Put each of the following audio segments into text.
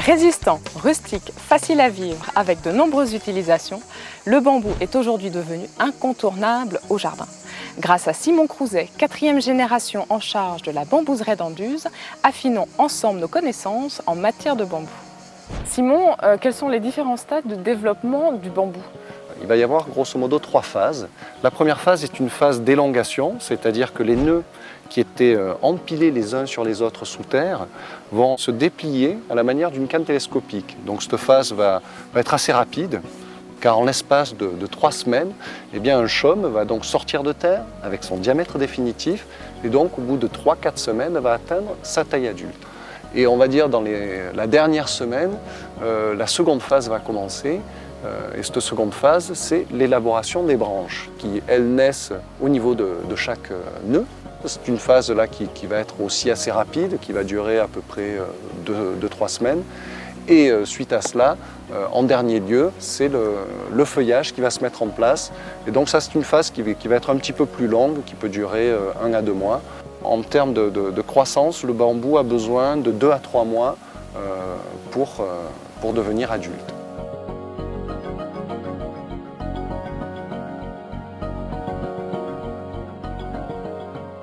Résistant, rustique, facile à vivre, avec de nombreuses utilisations, le bambou est aujourd'hui devenu incontournable au jardin. Grâce à Simon Crouzet, 4e génération en charge de la bambouserie d'Anduze, affinons ensemble nos connaissances en matière de bambou. Simon, quels sont les différents stades de développement du bambou ? Il va y avoir grosso modo 3 phases. La première phase est une phase d'élongation, c'est-à-dire que les nœuds qui étaient empilés les uns sur les autres sous terre vont se déplier à la manière d'une canne télescopique. Donc cette phase va être assez rapide, car en l'espace de 3 semaines, eh bien, un chaume va donc sortir de terre avec son diamètre définitif, et donc au bout de 3-4 semaines, va atteindre sa taille adulte. Et on va dire dans la dernière semaine, la seconde phase va commencer. Et cette seconde phase, c'est l'élaboration des branches qui, elles, naissent au niveau de chaque nœud. C'est une phase là qui va être aussi assez rapide, qui va durer à peu près 2-3 semaines. Et suite à cela, en dernier lieu, c'est le feuillage qui va se mettre en place. Et donc ça, c'est une phase qui va être un petit peu plus longue, qui peut durer 1 à 2 mois. En termes de croissance, le bambou a besoin de 2 à 3 mois pour devenir adulte.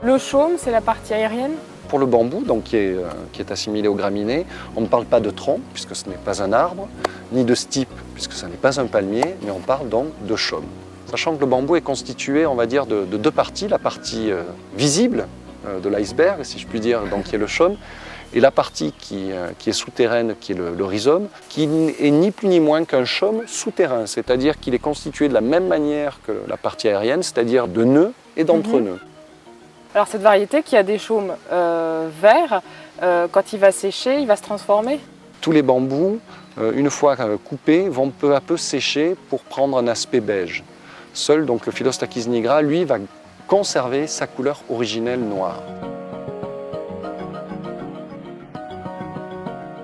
Le chaume, c'est la partie aérienne ? Pour le bambou, donc, qui est assimilé aux graminées, on ne parle pas de tronc, puisque ce n'est pas un arbre, ni de stipe, puisque ce n'est pas un palmier, mais on parle donc de chaume. Sachant que le bambou est constitué, on va dire, de 2 parties, la partie visible de l'iceberg, si je puis dire, donc, qui est le chaume, et la partie qui est souterraine, qui est le rhizome, qui est ni plus ni moins qu'un chaume souterrain, c'est-à-dire qu'il est constitué de la même manière que la partie aérienne, c'est-à-dire de nœuds et d'entre-nœuds. Alors cette variété qui a des chaumes verts, quand il va sécher, il va se transformer ? Tous les bambous, une fois coupés, vont peu à peu sécher pour prendre un aspect beige. Seul donc, le Phyllostachys nigra, lui, va conserver sa couleur originelle noire.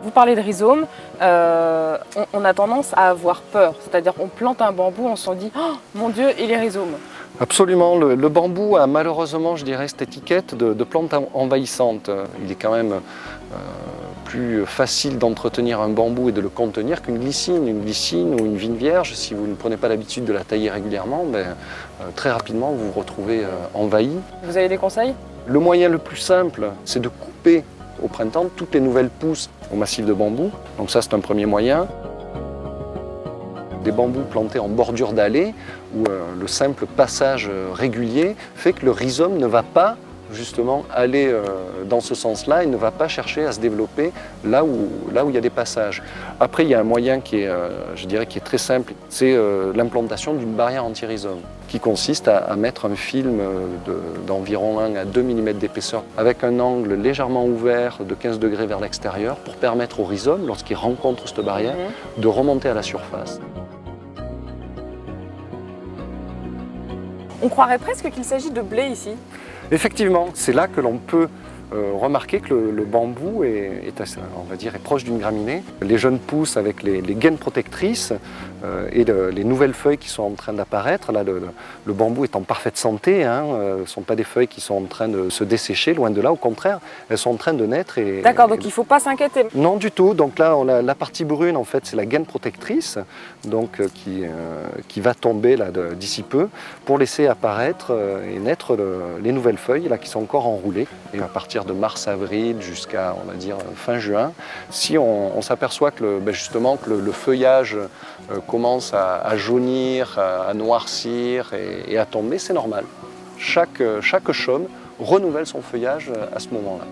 Vous parlez de rhizome, on a tendance à avoir peur, c'est-à-dire qu'on plante un bambou, on se dit « Oh mon Dieu, il est rhizome !» Absolument, le bambou a malheureusement, je dirais, cette étiquette de plante envahissante. Il est quand même plus facile d'entretenir un bambou et de le contenir qu'une glycine. Une glycine ou une vigne vierge, si vous ne prenez pas l'habitude de la tailler régulièrement, très rapidement vous vous retrouvez envahi. Vous avez des conseils ? Le moyen le plus simple, c'est de couper au printemps toutes les nouvelles pousses au massif de bambou. Donc ça, c'est un premier moyen. Des bambous plantés en bordure d'allée, où le simple passage régulier fait que le rhizome ne va pas justement aller dans ce sens-là et ne va pas chercher à se développer là où il y a des passages. Après, il y a un moyen qui est, je dirais, qui est très simple, c'est l'implantation d'une barrière anti-rhizome, qui consiste à mettre un film d'environ 1 à 2 mm d'épaisseur avec un angle légèrement ouvert de 15 degrés vers l'extérieur pour permettre au rhizome, lorsqu'il rencontre cette barrière, de remonter à la surface. On croirait presque qu'il s'agit de blé ici. Effectivement, c'est là que l'on peut remarquer que le bambou est assez, on va dire, est proche d'une graminée. Les jeunes pousses avec les gaines protectrices et les nouvelles feuilles qui sont en train d'apparaître. Là, le bambou est en parfaite santé. Ce ne sont pas des feuilles qui sont en train de se dessécher, loin de là. Au contraire, elles sont en train de naître. D'accord, donc il ne faut pas s'inquiéter. Non, du tout. Donc là, la partie brune, en fait, c'est la gaine protectrice, donc qui va tomber là d'ici peu pour laisser apparaître et naître les nouvelles feuilles là qui sont encore enroulées. Et à partir de mars-avril jusqu'à, on va dire, fin juin, si on s'aperçoit que justement que le feuillage commence à jaunir, à noircir et à tomber, c'est normal. Chaque chaume renouvelle son feuillage à ce moment-là.